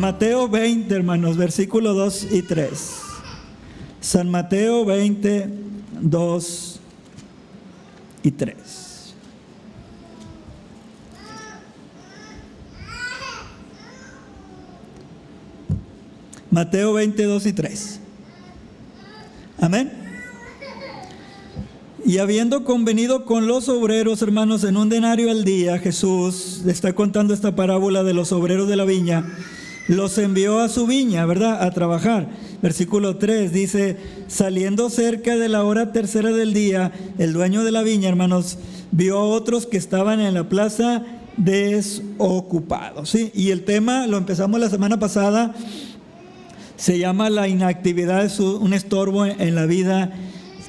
Mateo 20, hermanos, versículos 2 y 3. San Mateo 20, 2 y 3. Mateo 20, 2 y 3. Amén. Y habiendo convenido con los obreros, hermanos, en un denario al día, Jesús le está contando esta parábola de los obreros de la viña. Los envió a su viña, ¿verdad?, a trabajar. Versículo 3 dice: saliendo cerca de la hora tercera del día, el dueño de la viña, hermanos, vio a otros que estaban en la plaza desocupados, ¿sí? Y el tema lo empezamos la semana pasada. Se llama la inactividad es un estorbo en la vida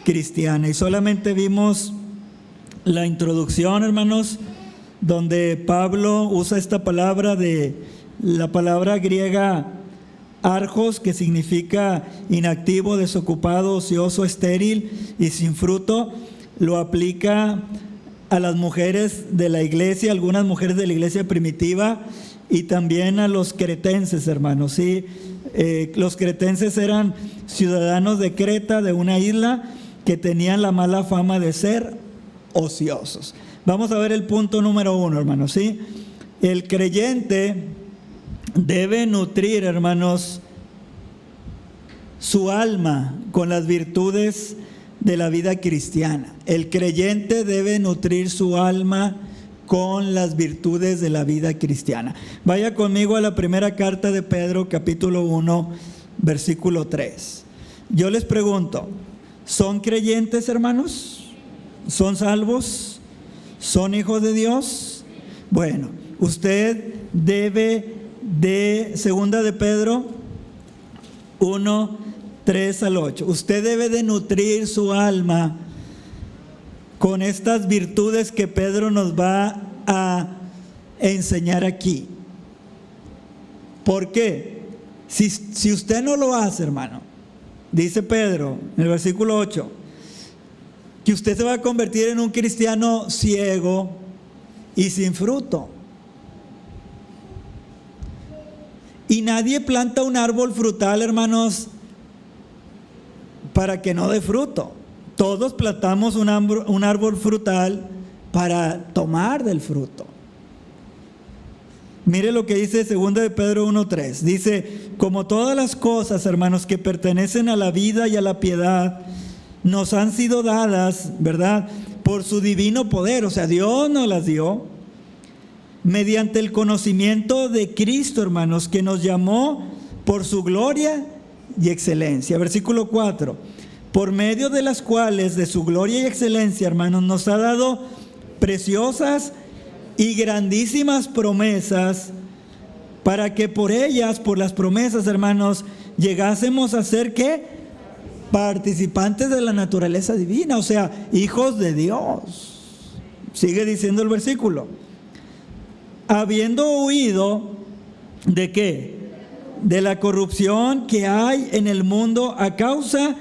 cristiana. Y solamente vimos la introducción, hermanos, donde Pablo usa esta palabra la palabra griega arjos, que significa inactivo, desocupado, ocioso, estéril y sin fruto. Lo aplica a las mujeres de la iglesia, algunas mujeres de la iglesia primitiva, y también a los cretenses, hermanos, ¿sí? Los cretenses eran ciudadanos de Creta, de una isla, que tenían la mala fama de ser ociosos. Vamos a ver el punto número 1, hermanos, ¿sí? El creyente debe nutrir, hermanos, su alma con las virtudes de la vida cristiana. El creyente debe nutrir su alma con las virtudes de la vida cristiana. Vaya conmigo a la primera carta de Pedro, capítulo 1, versículo 3. Yo les pregunto, ¿son creyentes, hermanos? ¿Son salvos? ¿Son hijos de Dios? Bueno, usted debe de, segunda de Pedro 1, 3 al 8, usted debe de nutrir su alma con estas virtudes que Pedro nos va a enseñar aquí. ¿Por qué? Si usted no lo hace, hermano, dice Pedro en el versículo 8, que usted se va a convertir en un cristiano ciego y sin fruto. Y nadie planta un árbol frutal, hermanos, para que no dé fruto. Todos plantamos un árbol frutal para tomar del fruto. Mire lo que dice 2 de Pedro 1:3. Dice: como todas las cosas, hermanos, que pertenecen a la vida y a la piedad, nos han sido dadas, ¿verdad?, por su divino poder. O sea, Dios nos las dio mediante el conocimiento de Cristo, hermanos, que nos llamó por su gloria y excelencia. Versículo 4. Por medio de las cuales, de su gloria y excelencia, hermanos, nos ha dado preciosas y grandísimas promesas, para que por ellas, por las promesas, hermanos, llegásemos a ser, ¿qué? Participantes de la naturaleza divina, o sea, hijos de Dios. Sigue diciendo el versículo: habiendo huido, ¿de qué? De la corrupción que hay en el mundo a causa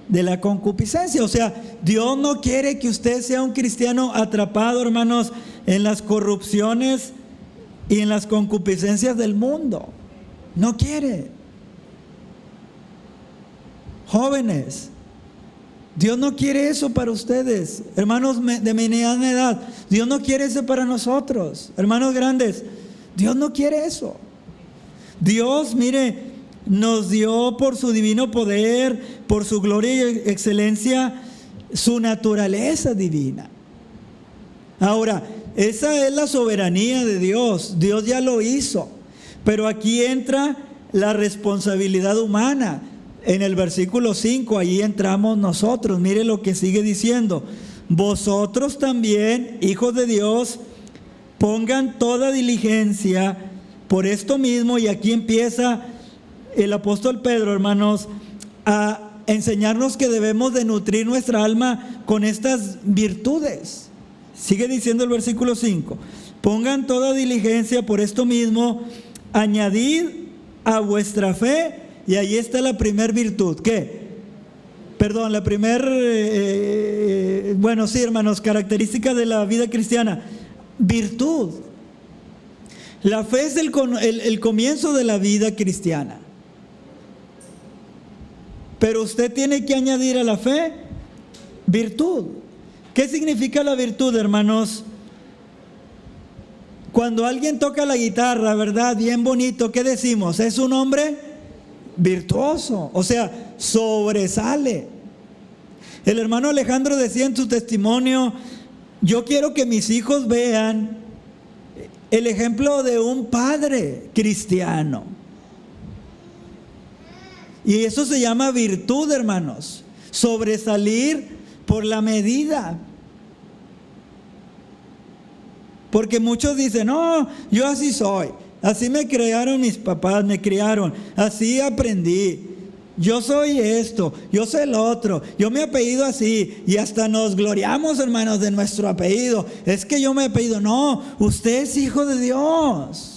de la concupiscencia. O sea, Dios no quiere que usted sea un cristiano atrapado, hermanos, en las corrupciones y en las concupiscencias del mundo. No quiere. Jóvenes, Dios no quiere eso para ustedes. Hermanos de mediana edad, Dios no quiere eso para nosotros. Hermanos grandes, Dios no quiere eso. Dios, mire, nos dio por su divino poder, por su gloria y excelencia, su naturaleza divina. Ahora, esa es la soberanía de Dios. Dios ya lo hizo. Pero aquí entra la responsabilidad humana. En el versículo 5, ahí entramos nosotros. Mire lo que sigue diciendo: vosotros también, hijos de Dios, pongan toda diligencia por esto mismo. Y aquí empieza el apóstol Pedro, hermanos, a enseñarnos que debemos de nutrir nuestra alma con estas virtudes. Sigue diciendo el versículo 5: pongan toda diligencia por esto mismo, añadid a vuestra fe. Y ahí está la primer virtud. ¿Qué? Perdón, la primer, bueno, sí, hermanos, característica de la vida cristiana: virtud. La fe es el comienzo de la vida cristiana. Pero usted tiene que añadir a la fe virtud. ¿Qué significa la virtud, hermanos? Cuando alguien toca la guitarra, ¿verdad? Bien bonito, ¿qué decimos? Es un hombre virtuoso, o sea, sobresale. El hermano Alejandro decía en su testimonio: yo quiero que mis hijos vean el ejemplo de un padre cristiano. Y eso se llama virtud, hermanos. Sobresalir por la medida. Porque muchos dicen: no, yo así soy. Así me criaron mis papás, me criaron. Así aprendí. Yo soy esto, yo soy el otro, yo me apellido así. Y hasta nos gloriamos, hermanos, de nuestro apellido. Es que yo me apellido. No, usted es hijo de Dios.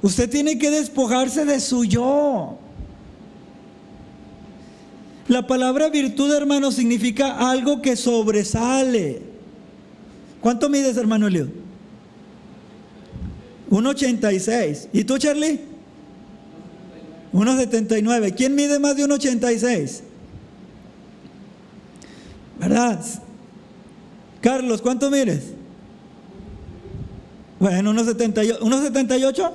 Usted tiene que despojarse de su yo. La palabra virtud, hermanos, significa algo que sobresale. ¿Cuánto mides, hermano Eliud? 1.86. ¿Y tú, Charlie? 1.79. ¿Quién mide más de 1.86? ¿Verdad? Carlos, ¿cuánto mides? Bueno, 1.78. ¿1.78?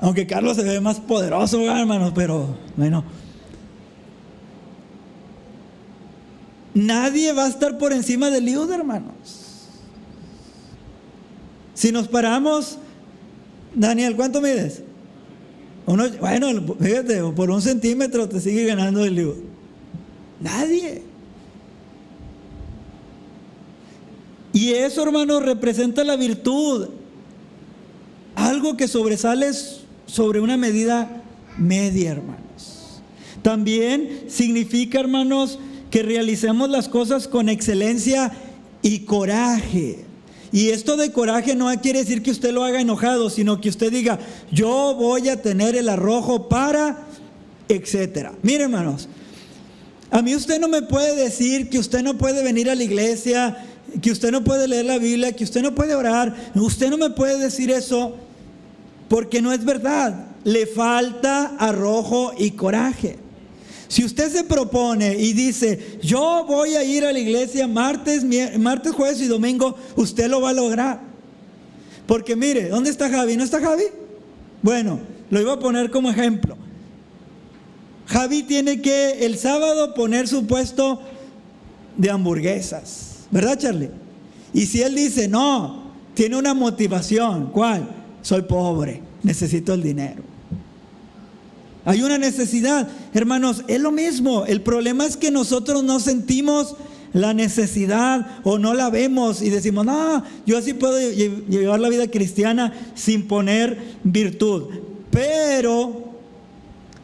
Aunque Carlos se ve más poderoso, hermanos, pero bueno. Nadie va a estar por encima del Eliud, hermanos. Si nos paramos, Daniel, ¿cuánto mides? Bueno, fíjate, por 1 centímetro te sigue ganando el Eliud. Nadie. Y eso, hermanos, representa la virtud. Algo que sobresale sobre una medida media, hermanos. También significa, hermanos, que realicemos las cosas con excelencia y coraje. Y esto de coraje no quiere decir que usted lo haga enojado, sino que usted diga: yo voy a tener el arrojo para, etcétera. Mire, hermanos, a mí usted no me puede decir que usted no puede venir a la iglesia, que usted no puede leer la Biblia, que usted no puede orar. Usted no me puede decir eso, porque no es verdad. Le falta arrojo y coraje. Si usted se propone y dice: yo voy a ir a la iglesia martes, jueves y domingo, usted lo va a lograr. Porque mire, ¿dónde está Javi? ¿No está Javi? Bueno, lo iba a poner como ejemplo. Javi tiene que el sábado poner su puesto de hamburguesas, ¿verdad, Charlie? Y si él dice: no, tiene una motivación. ¿Cuál? Soy pobre, necesito el dinero. Hay una necesidad, hermanos, es lo mismo. El problema es que nosotros no sentimos la necesidad o no la vemos y decimos: no, yo así puedo llevar la vida cristiana sin poner virtud. Pero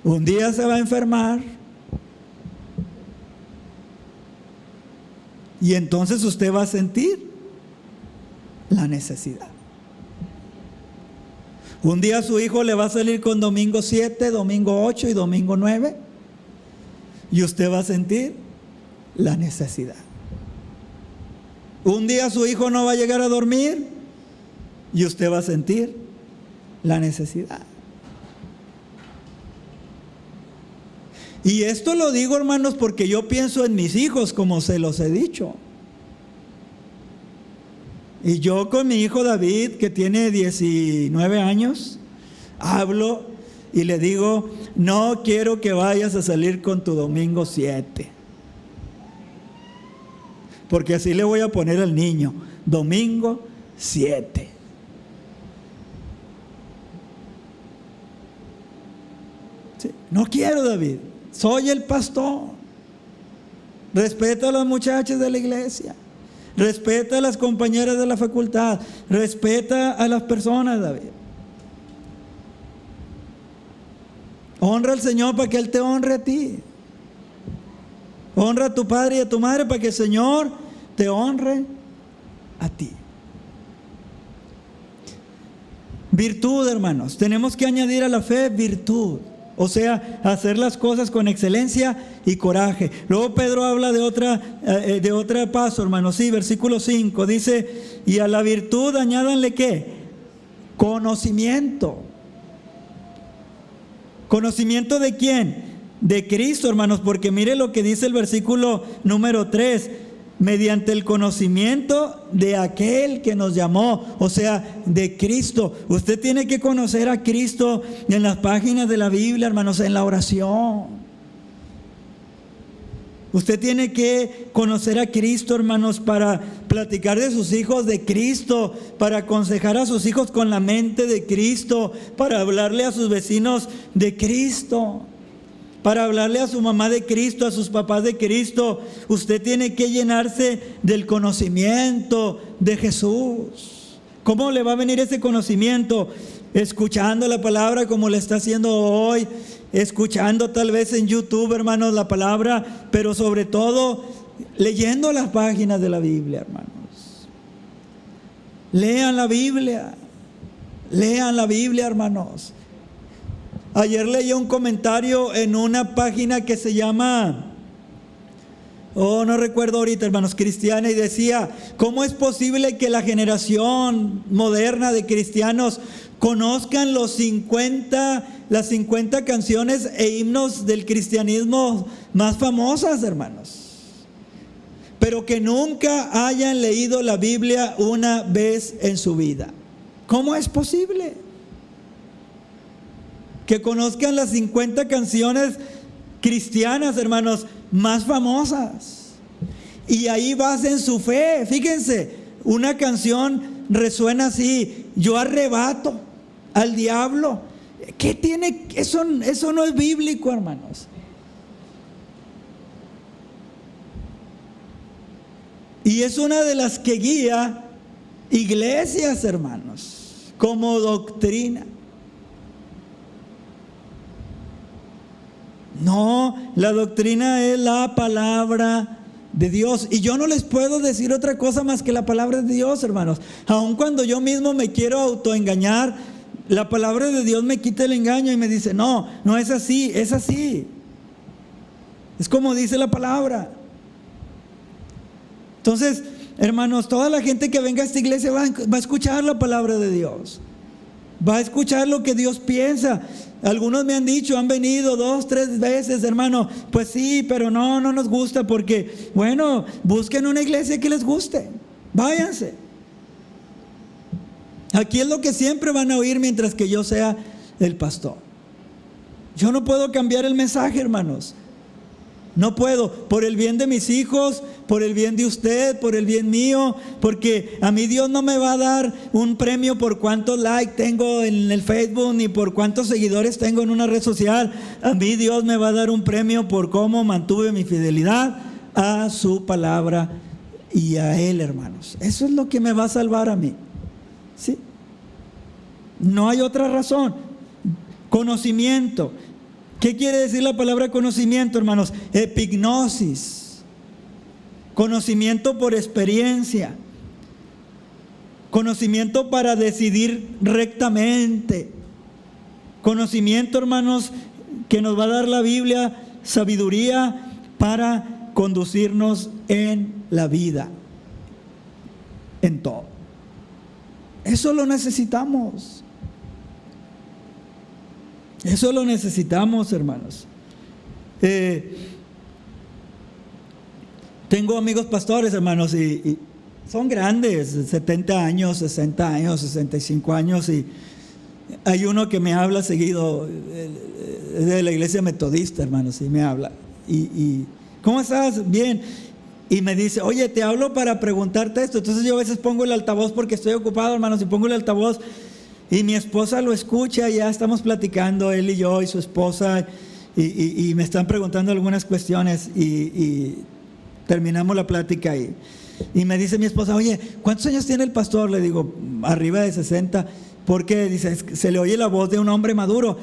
un día se va a enfermar y entonces usted va a sentir la necesidad. Un día su hijo le va a salir con domingo 7, domingo 8 y domingo 9. Y usted va a sentir la necesidad. Un día su hijo no va a llegar a dormir. Y usted va a sentir la necesidad. Y esto lo digo, hermanos, porque yo pienso en mis hijos, como se los he dicho. Y yo con mi hijo David, que tiene 19 años, hablo y le digo: no quiero que vayas a salir con tu domingo 7. Porque así le voy a poner al niño: domingo 7. Sí, no quiero, David. Soy el pastor. Respeta a las muchachas de la iglesia. Respeta a las compañeras de la facultad. Respeta a las personas, David. Honra al Señor para que Él te honre a ti. Honra a tu padre y a tu madre para que el Señor te honre a ti. Virtud, hermanos. Tenemos que añadir a la fe virtud. O sea, hacer las cosas con excelencia y coraje. Luego Pedro habla de otra paso, hermanos. Sí, versículo 5 dice, y a la virtud añádanle ¿qué? Conocimiento. ¿Conocimiento de quién? De Cristo, hermanos, porque mire lo que dice el versículo número 3. Mediante el conocimiento de aquel que nos llamó, o sea, de Cristo. Usted tiene que conocer a Cristo en las páginas de la Biblia, hermanos, en la oración. Usted tiene que conocer a Cristo, hermanos, para platicar de sus hijos de Cristo, para aconsejar a sus hijos con la mente de Cristo, para hablarle a sus vecinos de Cristo, para hablarle a su mamá de Cristo, a sus papás de Cristo. Usted tiene que llenarse del conocimiento de Jesús. ¿Cómo le va a venir ese conocimiento? Escuchando la palabra como le está haciendo hoy, escuchando tal vez en YouTube, hermanos, la palabra, pero sobre todo leyendo las páginas de la Biblia, hermanos. Lean la Biblia, hermanos. Ayer leí un comentario en una página que se llama, no recuerdo ahorita, hermanos, cristiana, y decía, ¿cómo es posible que la generación moderna de cristianos conozcan las 50 canciones e himnos del cristianismo más famosas, hermanos, pero que nunca hayan leído la Biblia una vez en su vida? ¿Cómo es posible? Que conozcan las 50 canciones cristianas, hermanos, más famosas, y ahí basen su fe. Fíjense, una canción resuena así: yo arrebato al diablo. ¿Qué tiene? Eso no es bíblico, hermanos. Y es una de las que guía iglesias, hermanos, como doctrina. No, la doctrina es la palabra de Dios. Y yo no les puedo decir otra cosa más que la palabra de Dios, hermanos. Aun cuando yo mismo me quiero autoengañar, la palabra de Dios me quita el engaño y me dice, no es así, es así. Es como dice la palabra. Entonces, hermanos, toda la gente que venga a esta iglesia va a escuchar la palabra de Dios. Va a escuchar lo que Dios piensa. Algunos me han dicho, han venido 2, 3 veces, hermano. Pues sí, pero no nos gusta porque, bueno, busquen una iglesia que les guste. Váyanse. Aquí es lo que siempre van a oír mientras que yo sea el pastor. Yo no puedo cambiar el mensaje, hermanos. No puedo, por el bien de mis hijos, por el bien de usted, por el bien mío, porque a mí Dios no me va a dar un premio por cuántos likes tengo en el Facebook, ni por cuántos seguidores tengo en una red social. A mí Dios me va a dar un premio por cómo mantuve mi fidelidad a su palabra y a Él, hermanos. Eso es lo que me va a salvar a mí. ¿Sí? No hay otra razón. Conocimiento. ¿Qué quiere decir la palabra conocimiento, hermanos? Epignosis. Conocimiento por experiencia. Conocimiento para decidir rectamente. Conocimiento, hermanos, que nos va a dar la Biblia, sabiduría para conducirnos en la vida, en todo. Eso lo necesitamos. Eso lo necesitamos, hermanos. Tengo amigos pastores, hermanos, y son grandes, 70 años, 60 años, 65 años, y hay uno que me habla seguido, de la iglesia metodista, hermanos, y me habla. Y ¿cómo estás? Bien. Y me dice, oye, te hablo para preguntarte esto. Entonces yo a veces pongo el altavoz porque estoy ocupado, hermanos, y pongo el altavoz. Y mi esposa lo escucha, ya estamos platicando, él y yo y su esposa, y me están preguntando algunas cuestiones, y terminamos la plática ahí. Y me dice mi esposa, oye, ¿cuántos años tiene el pastor? Le digo, arriba de 60. ¿Por qué? Dice, se le oye la voz de un hombre maduro.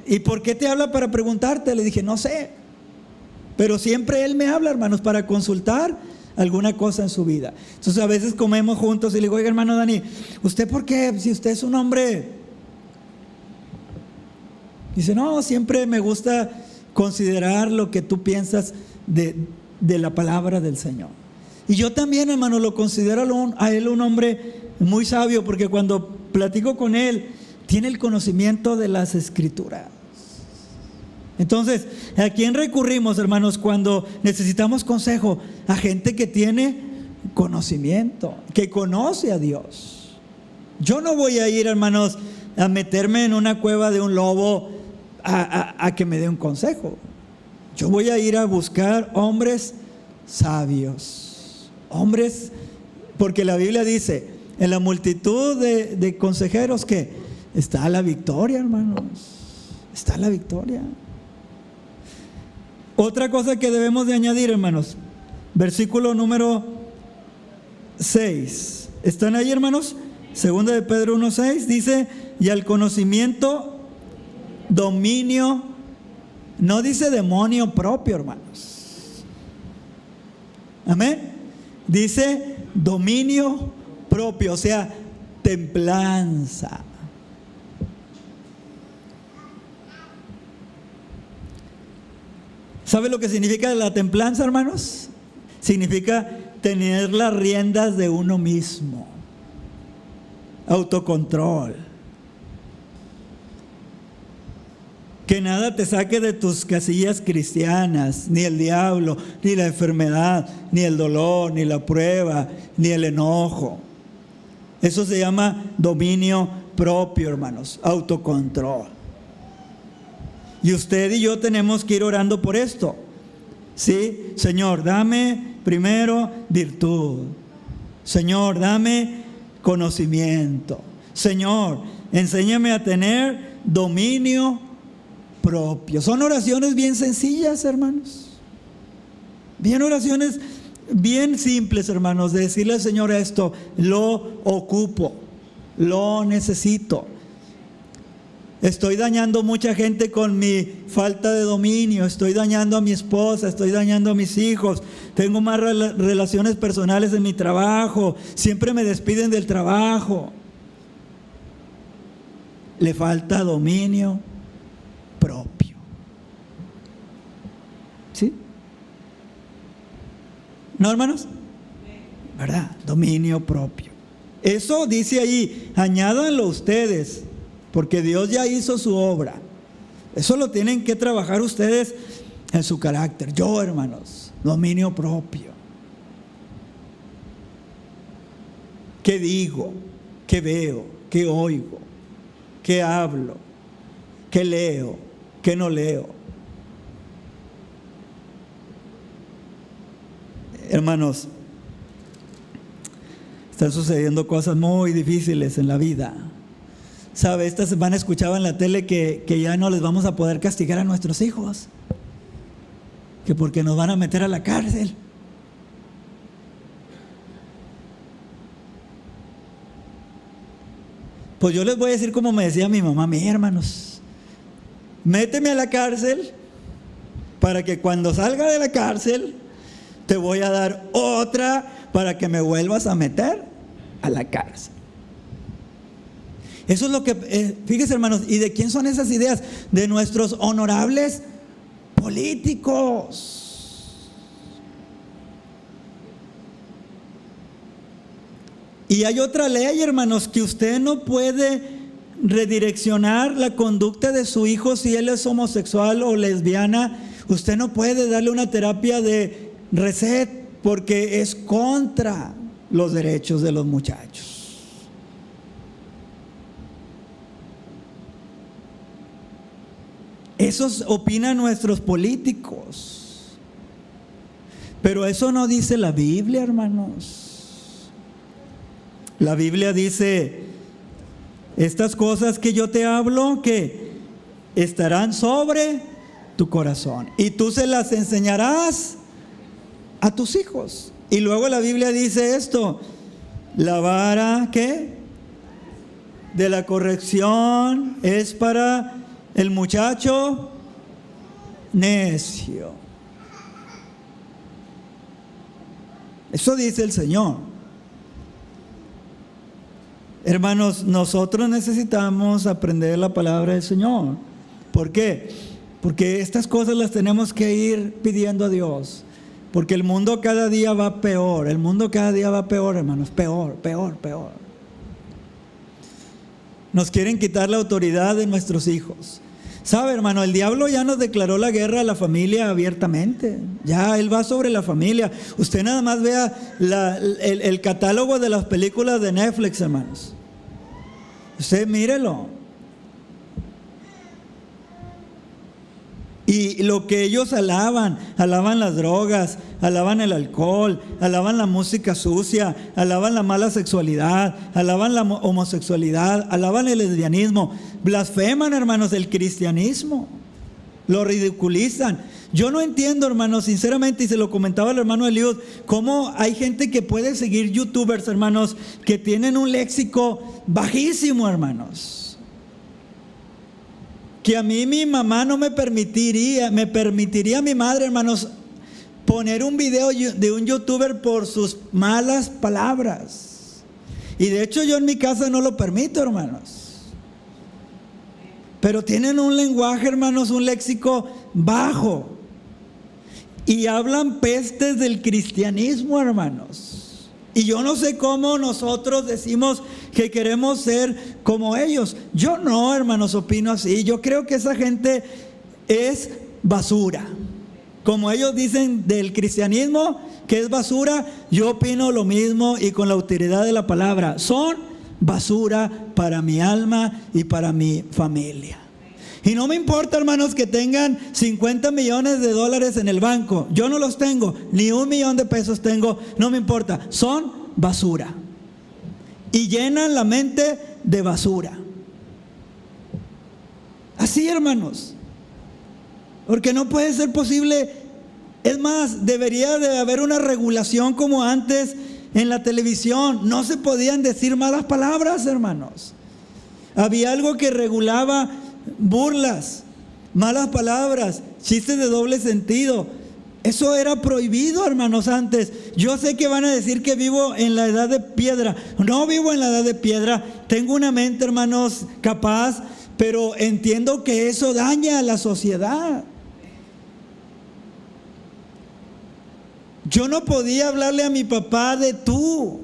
¿Y por qué te habla para preguntarte? Le dije, no sé. Pero siempre él me habla, hermanos, para consultar alguna cosa en su vida. Entonces a veces comemos juntos y le digo, oiga, hermano Dani, ¿usted por qué? Si usted es un hombre Dice, no, siempre me gusta considerar lo que tú piensas de la palabra del Señor. Y yo también, hermano, lo considero a él un hombre muy sabio, porque cuando platico con él, tiene el conocimiento de las Escrituras. Entonces, ¿a quién recurrimos, hermanos, cuando necesitamos consejo? A gente que tiene conocimiento, que conoce a Dios. Yo no voy a ir, hermanos, a meterme en una cueva de un lobo a que me dé un consejo. Yo voy a ir a buscar hombres sabios, hombres, porque la Biblia dice, en la multitud de consejeros que está la victoria, hermanos, está la victoria. Otra cosa que debemos de añadir, hermanos, versículo número 6. ¿Están ahí, hermanos? Segunda de Pedro 1:6 dice, y al conocimiento, dominio, no dice demonio propio, hermanos. Amén. Dice dominio propio, o sea, templanza. ¿Sabe lo que significa la templanza, hermanos? Significa tener las riendas de uno mismo. Autocontrol. Que nada te saque de tus casillas cristianas, ni el diablo, ni la enfermedad, ni el dolor, ni la prueba, ni el enojo. Eso se llama dominio propio, hermanos, autocontrol. Y usted y yo tenemos que ir orando por esto. ¿Sí? Señor, dame primero virtud. Señor, dame conocimiento. Señor, enséñame a tener dominio propio. Son oraciones bien sencillas, hermanos. Bien oraciones bien simples, hermanos, de decirle al Señor esto: lo ocupo, lo necesito. Estoy dañando mucha gente con mi falta de dominio, estoy dañando a mi esposa, estoy dañando a mis hijos, tengo más relaciones personales en mi trabajo, siempre me despiden del trabajo. Le falta dominio propio. ¿Sí? ¿No, hermanos? ¿Verdad? Dominio propio. Eso dice ahí, añádanlo ustedes, porque Dios ya hizo su obra. Eso lo tienen que trabajar ustedes en su carácter. Yo, hermanos, dominio propio. ¿Qué digo? ¿Qué veo? ¿Qué oigo? ¿Qué hablo? ¿Qué leo? ¿Qué no leo? Hermanos, están sucediendo cosas muy difíciles en la vida. ¿Sabe? Esta semana escuchaba en la tele que ya no les vamos a poder castigar a nuestros hijos, que porque nos van a meter a la cárcel. Pues yo les voy a decir como me decía mi mamá: mis hermanos, méteme a la cárcel para que cuando salga de la cárcel te voy a dar otra para que me vuelvas a meter a la cárcel. Eso es lo que, fíjense, hermanos, ¿y de quién son esas ideas? De nuestros honorables políticos. Y hay otra ley, hermanos, que usted no puede redireccionar la conducta de su hijo si él es homosexual o lesbiana. Usted no puede darle una terapia de reset porque es contra los derechos de los muchachos. Eso opinan nuestros políticos. Pero eso no dice la Biblia, hermanos. La Biblia dice: estas cosas que yo te hablo, que estarán sobre tu corazón, y tú se las enseñarás a tus hijos. Y luego la Biblia dice esto: la vara, ¿qué? De la corrección es para el muchacho necio. Eso dice el Señor. Hermanos, nosotros necesitamos aprender la palabra del Señor. ¿Por qué? Porque estas cosas las tenemos que ir pidiendo a Dios. Porque el mundo cada día va peor. El mundo cada día va peor, hermanos. Peor, peor, peor. Nos quieren quitar la autoridad de nuestros hijos. ¿Sabe, hermano? El diablo ya nos declaró la guerra a la familia abiertamente. Ya él va sobre la familia. Usted nada más vea el catálogo de las películas de Netflix, hermanos. Usted mírelo. Y lo que ellos alaban las drogas, alaban el alcohol, alaban la música sucia, alaban la mala sexualidad, alaban la homosexualidad, alaban el lesbianismo, blasfeman, hermanos, el cristianismo, lo ridiculizan. Yo no entiendo, hermanos, sinceramente, y se lo comentaba el hermano Eliud, cómo hay gente que puede seguir youtubers, hermanos, que tienen un léxico bajísimo, hermanos. Que a mí mi mamá no me permitiría mi madre, hermanos, poner un video de un youtuber por sus malas palabras. Y de hecho yo en mi casa no lo permito, hermanos. Pero tienen un lenguaje, hermanos, un léxico bajo. Y hablan pestes del cristianismo, hermanos. Y yo no sé cómo nosotros decimos que queremos ser como ellos. Yo no, hermanos, opino así. Yo creo que esa gente es basura. Como ellos dicen del cristianismo que es basura, yo opino lo mismo y con la autoridad de la palabra. Son basura para mi alma y para mi familia. Y no me importa, hermanos, que tengan 50 millones de dólares en el banco. Yo no los tengo, ni $1 millón de pesos tengo, no me importa. Son basura. Y llenan la mente de basura. Así, hermanos. Porque no puede ser posible. Es más, debería de haber una regulación como antes en la televisión. No se podían decir malas palabras, hermanos. Había algo que regulaba burlas, malas palabras, chistes de doble sentido. Eso era prohibido, hermanos, antes. Yo sé que van a decir que vivo en la edad de piedra. No vivo en la edad de piedra. Tengo una mente, hermanos, capaz, pero entiendo que eso daña a la sociedad. Yo no podía hablarle a mi papá de tú,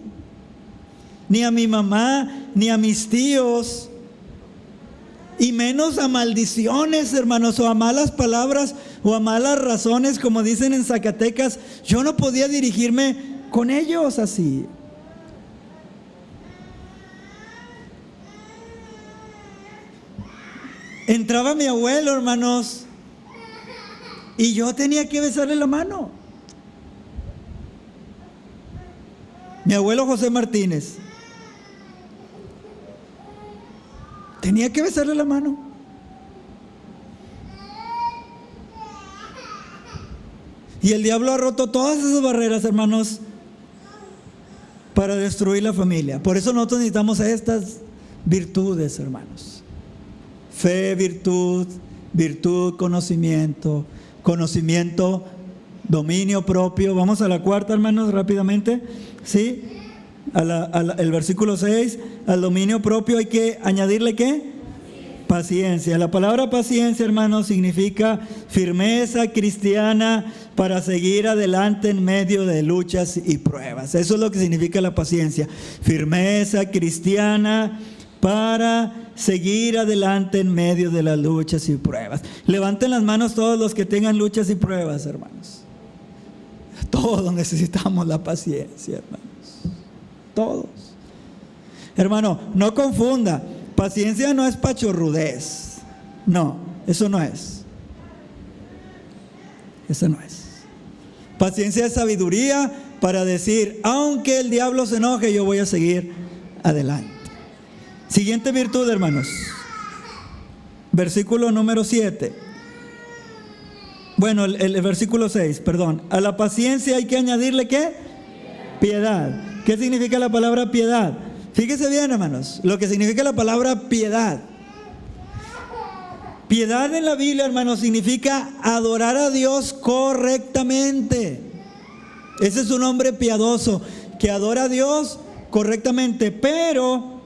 ni a mi mamá, ni a mis tíos, y menos a maldiciones, hermanos, o a malas palabras, o a malas razones, como dicen en Zacatecas. Yo no podía dirigirme con ellos así. Entraba mi abuelo, hermanos, y yo tenía que besarle la mano. Mi abuelo José Martínez. Tenía que besarle la mano. Y el diablo ha roto todas esas barreras, hermanos, para destruir la familia. Por eso nosotros necesitamos estas virtudes, hermanos. Fe, virtud, conocimiento, dominio propio. Vamos a la cuarta, hermanos, rápidamente. ¿Sí? El versículo 6, al dominio propio hay que añadirle ¿qué? Paciencia. La palabra paciencia, hermanos, significa firmeza cristiana para seguir adelante en medio de luchas y pruebas. Eso es lo que significa la paciencia. Firmeza cristiana para seguir adelante en medio de las luchas y pruebas. Levanten las manos todos los que tengan luchas y pruebas, hermanos. Todos necesitamos la paciencia, hermanos. Todos. Hermano, no confunda. Paciencia no es pachorrudez. No, eso no es. Eso no es. Paciencia es sabiduría para decir, aunque el diablo se enoje, yo voy a seguir adelante. Siguiente virtud, hermanos. Versículo número 7. Bueno, el versículo 6, perdón. A la paciencia hay que añadirle ¿qué? Piedad. ¿Qué significa la palabra piedad? Fíjese bien, hermanos, lo que significa la palabra piedad. Piedad en la Biblia, hermanos, significa adorar a Dios correctamente. Ese es un hombre piadoso que adora a Dios correctamente, pero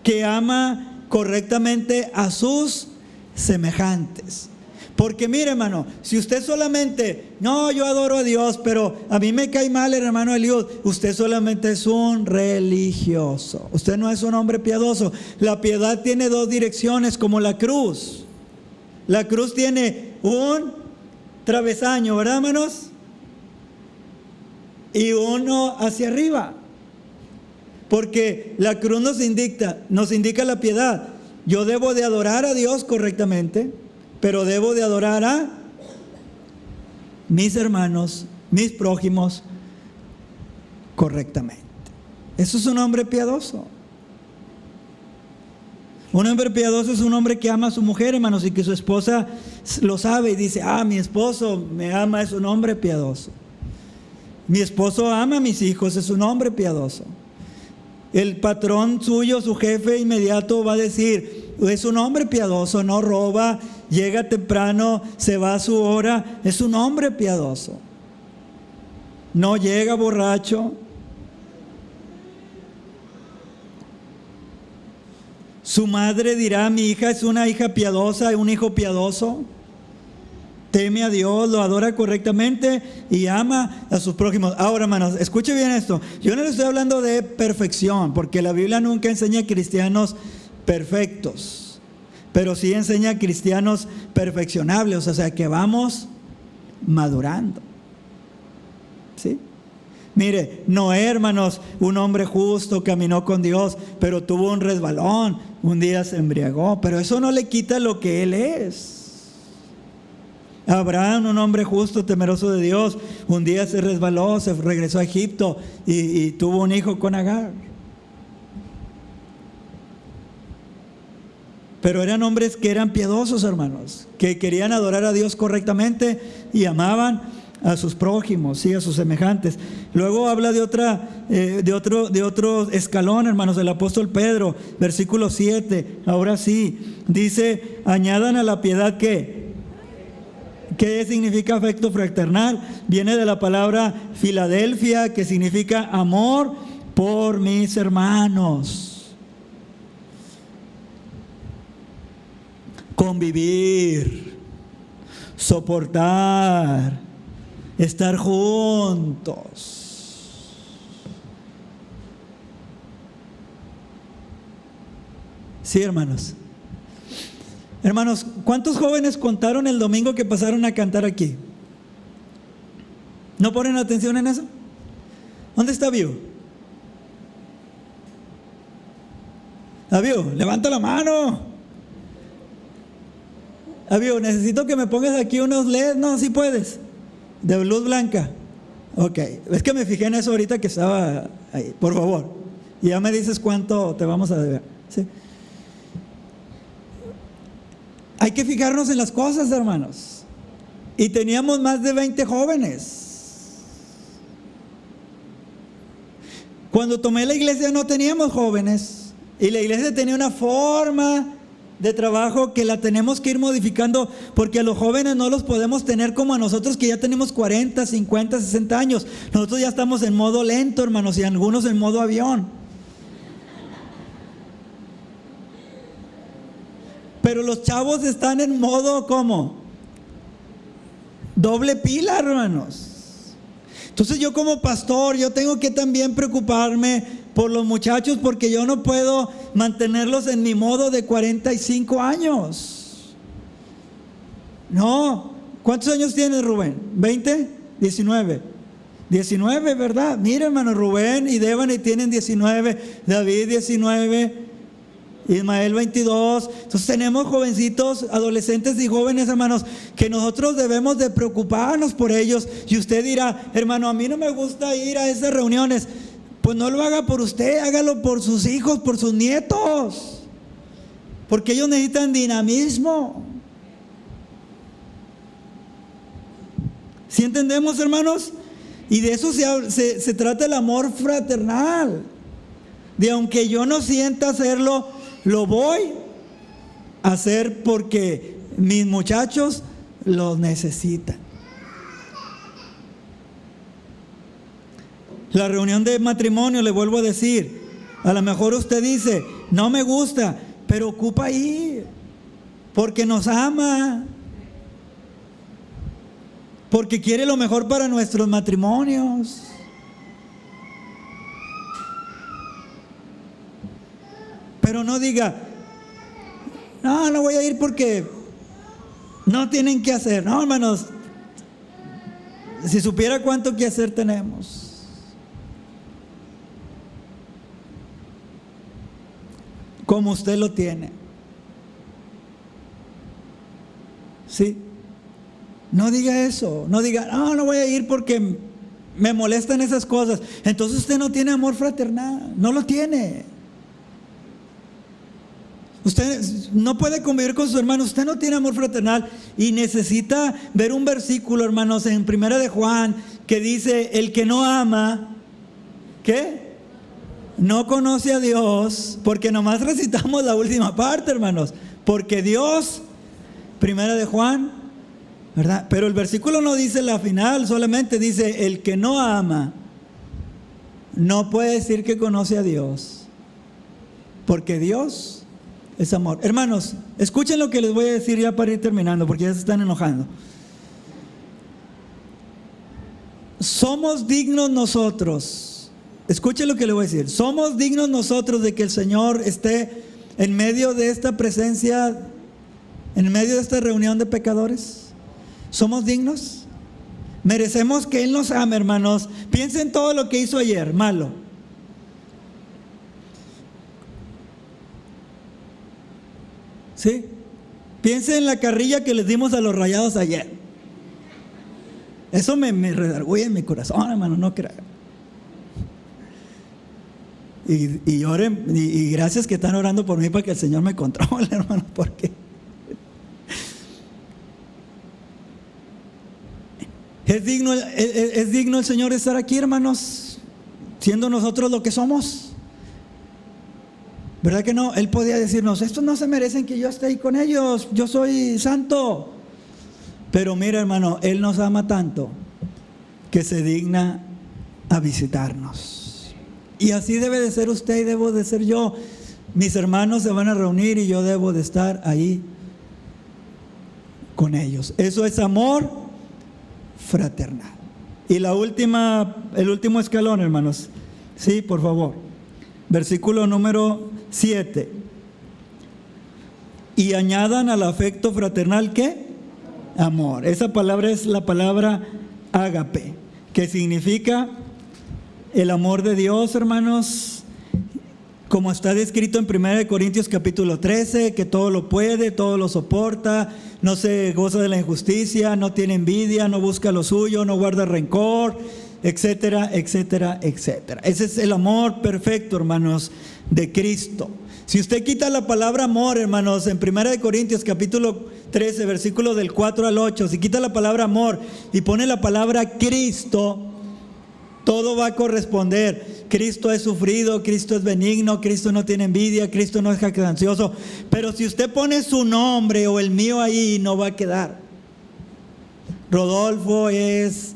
que ama correctamente a sus semejantes. Porque mire, hermano, si usted solamente, no, yo adoro a Dios, pero a mí me cae mal el hermano Eliud, usted solamente es un religioso. Usted no es un hombre piadoso. La piedad tiene dos direcciones, como la cruz. La cruz tiene un travesaño, ¿verdad, hermanos? Y uno hacia arriba. Porque la cruz nos indica la piedad. Yo debo de adorar a Dios correctamente, pero debo de adorar a mis hermanos, mis prójimos, correctamente. Eso es un hombre piadoso. Un hombre piadoso es un hombre que ama a su mujer, hermanos, y que su esposa lo sabe y dice, mi esposo me ama, es un hombre piadoso. Mi esposo ama a mis hijos, es un hombre piadoso. El patrón suyo, su jefe inmediato va a decir, es un hombre piadoso, no roba, llega temprano, se va a su hora, es un hombre piadoso. No llega borracho. Su madre dirá, mi hija es una hija piadosa, un hijo piadoso. Teme a Dios, lo adora correctamente y ama a sus prójimos. Ahora, hermanos, escuche bien esto. Yo no le estoy hablando de perfección, porque la Biblia nunca enseña a cristianos perfectos, pero sí enseña a cristianos perfeccionables, o sea, que vamos madurando. ¿Sí? Mire, Noé, hermanos, un hombre justo, caminó con Dios, pero tuvo un resbalón, un día se embriagó, pero eso no le quita lo que él es. Abraham, un hombre justo, temeroso de Dios, un día se resbaló, se regresó a Egipto y tuvo un hijo con Agar. Pero eran hombres que eran piadosos, hermanos, que querían adorar a Dios correctamente y amaban a sus prójimos, sí, a sus semejantes. Luego habla de otro escalón, hermanos, del apóstol Pedro, versículo 7. Ahora sí, dice, añadan a la piedad ¿qué? ¿Qué significa afecto fraternal? Viene de la palabra Filadelfia, que significa amor por mis hermanos. Convivir, soportar, estar juntos. Sí, hermanos. Hermanos, ¿cuántos jóvenes contaron el domingo que pasaron a cantar aquí? ¿No ponen atención en eso? ¿Dónde está Vio? Vio, levanta la mano. Vio, necesito que me pongas aquí unos LEDs. No, sí puedes. De luz blanca. Ok, es que me fijé en eso ahorita que estaba ahí. Por favor. Y ya me dices cuánto te vamos a deber. ¿Sí? Hay que fijarnos en las cosas, hermanos. Y teníamos más de 20 jóvenes. Cuando tomé la iglesia no teníamos jóvenes. Y la iglesia tenía una forma de trabajo que la tenemos que ir modificando, porque a los jóvenes no los podemos tener como a nosotros que ya tenemos 40, 50, 60 años. Nosotros ya estamos en modo lento, hermanos, y algunos en modo avión. Pero los chavos están en modo, ¿cómo? Doble pila, hermanos. Entonces yo como pastor, yo tengo que también preocuparme por los muchachos, porque yo no puedo mantenerlos en mi modo de 45 años. No. ¿Cuántos años tienes, Rubén? ¿20? 19. 19, ¿verdad? Mira, hermano, Rubén y Devani tienen 19, David 19, Ismael 22. Entonces tenemos jovencitos, adolescentes y jóvenes, hermanos, que nosotros debemos de preocuparnos por ellos. Y usted dirá, hermano, a mí no me gusta ir a esas reuniones. Pues no lo haga por usted, hágalo por sus hijos, por sus nietos, porque ellos necesitan dinamismo. ¿Sí entendemos, hermanos? Y de eso se trata el amor fraternal. De aunque yo no sienta hacerlo, lo voy a hacer porque mis muchachos los necesitan. La reunión de matrimonio, le vuelvo a decir, a lo mejor usted dice, no me gusta, pero ocupa ir. porque nos ama, porque quiere lo mejor para nuestros matrimonios. Pero no diga, no voy a ir porque no tienen que hacer. No, hermanos, si supiera cuánto que hacer tenemos. Como usted lo tiene. ¿Sí? No diga eso. No diga, no voy a ir porque me molestan esas cosas. Entonces usted no tiene amor fraternal. No lo tiene. Usted no puede convivir con sus hermanos. Usted no tiene amor fraternal y necesita ver un versículo, hermanos, en 1 de Juan, que dice, el que no ama, ¿qué? No conoce a Dios, porque nomás recitamos la última parte, hermanos. Porque Dios, 1 de Juan, ¿verdad? Pero el versículo no dice la final, solamente dice, el que no ama, no puede decir que conoce a Dios, porque Dios es amor. Hermanos, escuchen lo que les voy a decir ya para ir terminando, porque ya se están enojando. Somos dignos nosotros, escuchen lo que les voy a decir, somos dignos nosotros de que el Señor esté en medio de esta presencia, en medio de esta reunión de pecadores. ¿Somos dignos? Merecemos que Él nos ame, hermanos. Piensen todo lo que hizo ayer, malo. ¿Sí? Piensen en la carrilla que les dimos a los Rayados ayer. Eso me redarguye en mi corazón, hermano, no crean. Y oren, y gracias que están orando por mí para que el Señor me controle, hermano, porque es digno el Señor estar aquí, hermanos, siendo nosotros lo que somos. ¿Verdad que no? Él podía decirnos, estos no se merecen que yo esté ahí con ellos, yo soy santo. Pero mira, hermano, Él nos ama tanto que se digna a visitarnos. Y así debe de ser usted y debo de ser yo. Mis hermanos se van a reunir y yo debo de estar ahí con ellos. Eso es amor fraternal. Y el último escalón, hermanos. Sí, por favor. Versículo número 7. Y añadan al afecto fraternal, ¿qué? Amor. Esa palabra es la palabra ágape, que significa el amor de Dios, hermanos, como está descrito en 1 Corintios capítulo 13, que todo lo puede, todo lo soporta, no se goza de la injusticia, no tiene envidia, no busca lo suyo, no guarda rencor, etcétera, etcétera, etcétera. Ese es el amor perfecto, hermanos, de Cristo. Si usted quita la palabra amor, hermanos, en 1 Corintios capítulo 13, versículo del 4 al 8, si quita la palabra amor y pone la palabra Cristo, todo va a corresponder. Cristo es sufrido, Cristo es benigno, Cristo no tiene envidia, Cristo no es jactancioso. Pero si usted pone su nombre o el mío ahí, no va a quedar. Rodolfo es...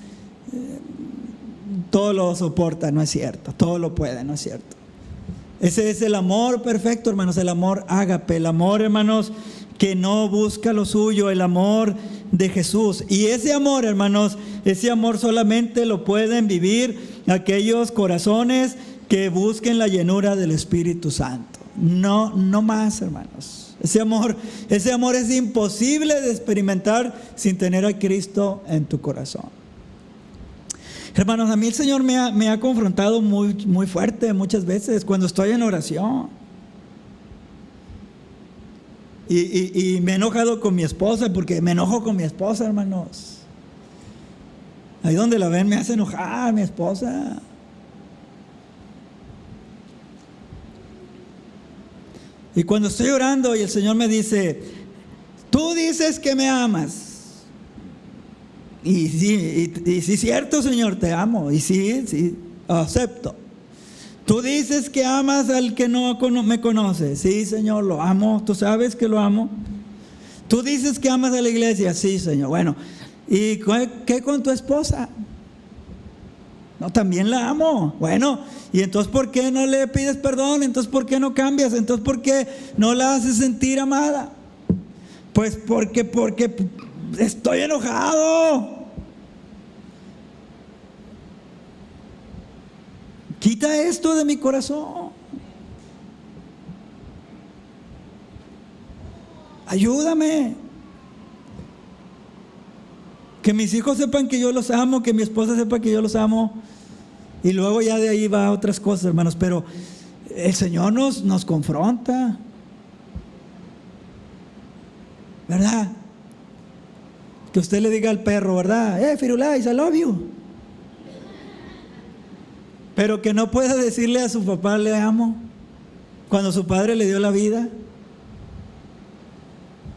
todo lo soporta, no es cierto. Todo lo puede, no es cierto. Ese es el amor perfecto, hermanos, el amor ágape, el amor, hermanos, que no busca lo suyo, el amor de Jesús. Y ese amor, hermanos, ese amor solamente lo pueden vivir aquellos corazones que busquen la llenura del Espíritu Santo. No más, hermanos. Ese amor es imposible de experimentar sin tener a Cristo en tu corazón. Hermanos, a mí el Señor me ha confrontado muy, muy fuerte muchas veces cuando estoy en oración. Y me he enojado con mi esposa, porque me enojo con mi esposa, hermanos. Ahí donde la ven me hace enojar mi esposa. Y cuando estoy orando y el Señor me dice, tú dices que me amas. Y sí, es cierto, Señor, te amo. Y sí, acepto. Tú dices que amas al que no me conoce. Sí, Señor, lo amo. Tú sabes que lo amo. Tú dices que amas a la iglesia. Sí, Señor. Bueno, ¿y qué con tu esposa? No, también la amo. Bueno, ¿y entonces por qué no le pides perdón? ¿Entonces por qué no cambias? ¿Entonces por qué no la haces sentir amada? Pues porque estoy enojado. Quita esto de mi corazón. Ayúdame. Que mis hijos sepan que yo los amo, que mi esposa sepa que yo los amo. Y luego ya de ahí va a otras cosas, hermanos. Pero el Señor nos confronta, ¿verdad? Que usted le diga al perro, ¿verdad? Firulais, I love you. Pero que no pueda decirle a su papá, le amo, cuando su padre le dio la vida,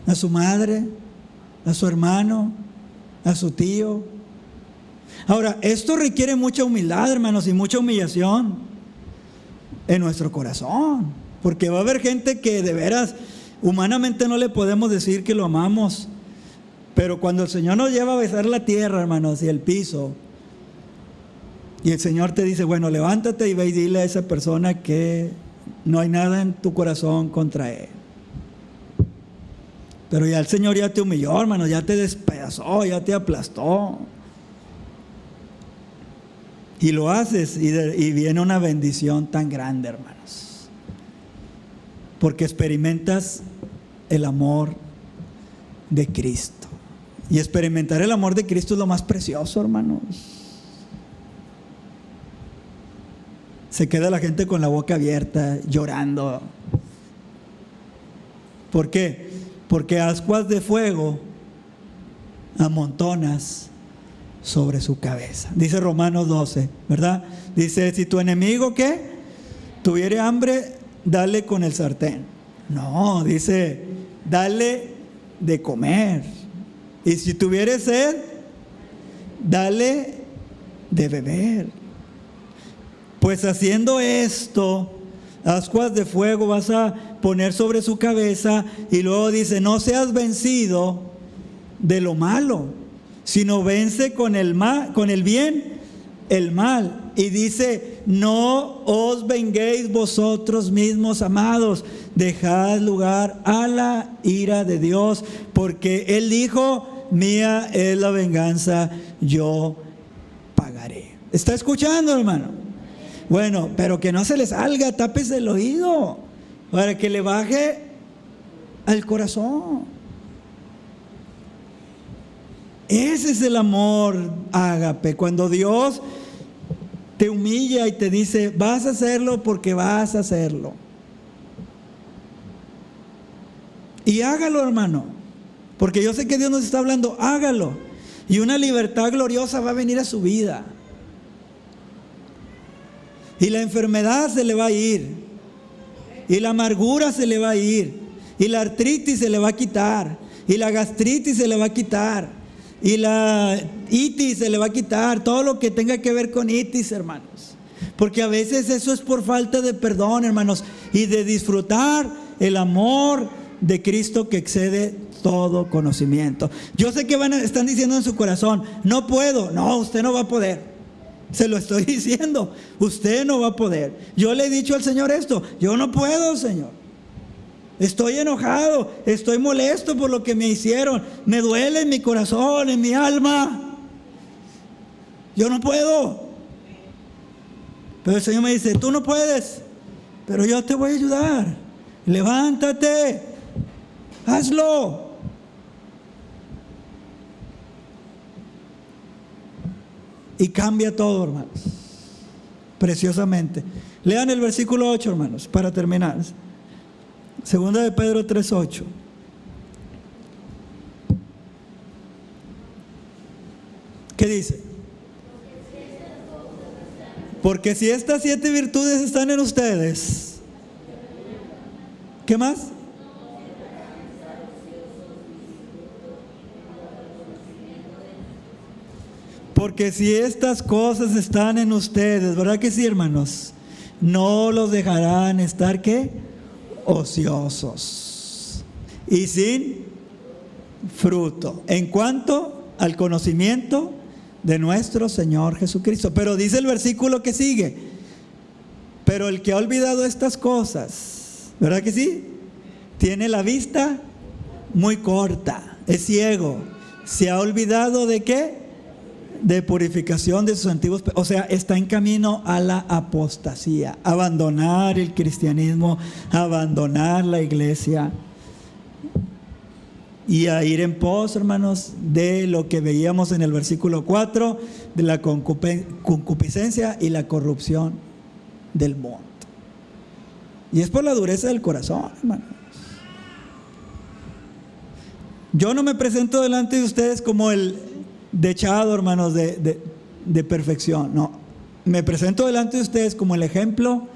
a su madre, a su hermano, a su tío. Ahora, esto requiere mucha humildad, hermanos, y mucha humillación en nuestro corazón, porque va a haber gente que de veras, humanamente no le podemos decir que lo amamos, pero cuando el Señor nos lleva a besar la tierra, hermanos, y el piso, y el Señor te dice, bueno, levántate y ve y dile a esa persona que no hay nada en tu corazón contra él. Pero ya el Señor ya te humilló, hermanos, ya te despedazó, ya te aplastó. Y lo haces y viene una bendición tan grande, hermanos. Porque experimentas el amor de Cristo. Y experimentar el amor de Cristo es lo más precioso, hermanos. Se queda la gente con la boca abierta, llorando. ¿Por qué? Porque ascuas de fuego amontonas sobre su cabeza. Dice Romanos 12, ¿verdad? Dice, si tu enemigo, ¿qué? Tuviere hambre, dale con el sartén. No, dice, dale de comer. Y si tuviere sed, dale de beber. Pues haciendo esto, ascuas de fuego vas a poner sobre su cabeza. Y luego dice, no seas vencido de lo malo, sino vence con el bien el mal. Y dice, no os venguéis vosotros mismos, amados, dejad lugar a la ira de Dios, porque Él dijo, mía es la venganza, yo pagaré. ¿Está escuchando, hermano? Bueno, pero que no se le salga, tápese el oído, para que le baje al corazón. Ese es el amor ágape, cuando Dios te humilla y te dice, vas a hacerlo porque vas a hacerlo. Y hágalo, hermano, porque yo sé que Dios nos está hablando, hágalo. Y una libertad gloriosa va a venir a su vida. Y la enfermedad se le va a ir. Y la amargura se le va a ir. Y la artritis se le va a quitar. Y la gastritis se le va a quitar. Y la itis se le va a quitar. Todo lo que tenga que ver con itis, hermanos. Porque a veces eso es por falta de perdón, hermanos. Y de disfrutar el amor de Cristo que excede todo conocimiento. Yo sé que están diciendo en su corazón, no puedo. No, usted no va a poder. Se lo estoy diciendo, usted no va a poder. Yo le he dicho al Señor esto, yo no puedo, Señor. Estoy enojado, estoy molesto por lo que me hicieron. Me duele en mi corazón, en mi alma. Yo no puedo. Pero el Señor me dice, tú no puedes, pero yo te voy a ayudar. Levántate, hazlo. Y cambia todo, hermanos, preciosamente. Lean el versículo 8, hermanos, para terminar. Segunda de Pedro 3:8. ¿Qué dice? Porque si estas 7 virtudes están en ustedes, ¿qué más? Porque si estas cosas están en ustedes, ¿verdad que sí, hermanos? No los dejarán estar, ¿qué? Ociosos y sin fruto en cuanto al conocimiento de nuestro Señor Jesucristo. Pero dice el versículo que sigue, pero el que ha olvidado estas cosas, ¿verdad que sí? Tiene la vista muy corta, es ciego. ¿Se ha olvidado de qué? De purificación de sus antiguos, o sea, está en camino a la apostasía, abandonar el cristianismo, abandonar la iglesia y a ir en pos, hermanos, de lo que veíamos en el versículo 4, de la concupiscencia y la corrupción del mundo. Y es por la dureza del corazón, hermanos. Yo no me presento delante de ustedes como el dechado, hermanos, de perfección. No, me presento delante de ustedes como el ejemplo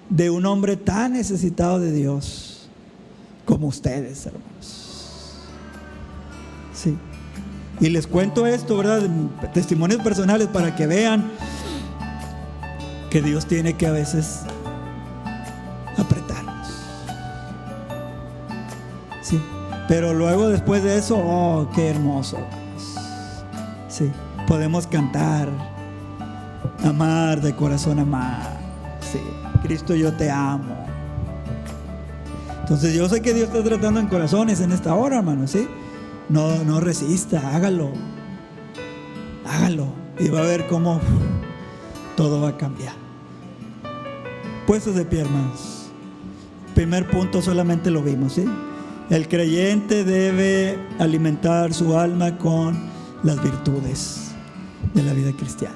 de un hombre tan necesitado de Dios como ustedes, hermanos. Sí. Y les cuento esto, ¿verdad? Testimonios personales para que vean que Dios tiene que a veces apretarnos. Sí. Pero luego, después de eso, oh, qué hermoso. Sí, podemos cantar, amar de corazón, amar. Sí, Cristo, yo te amo. Entonces yo sé que Dios está tratando en corazones en esta hora, hermano, ¿sí? No resista, hágalo. Y va a ver cómo todo va a cambiar. Puestos de pie, hermanos. Primer punto solamente lo vimos, ¿sí? El creyente debe alimentar su alma con las virtudes de la vida cristiana.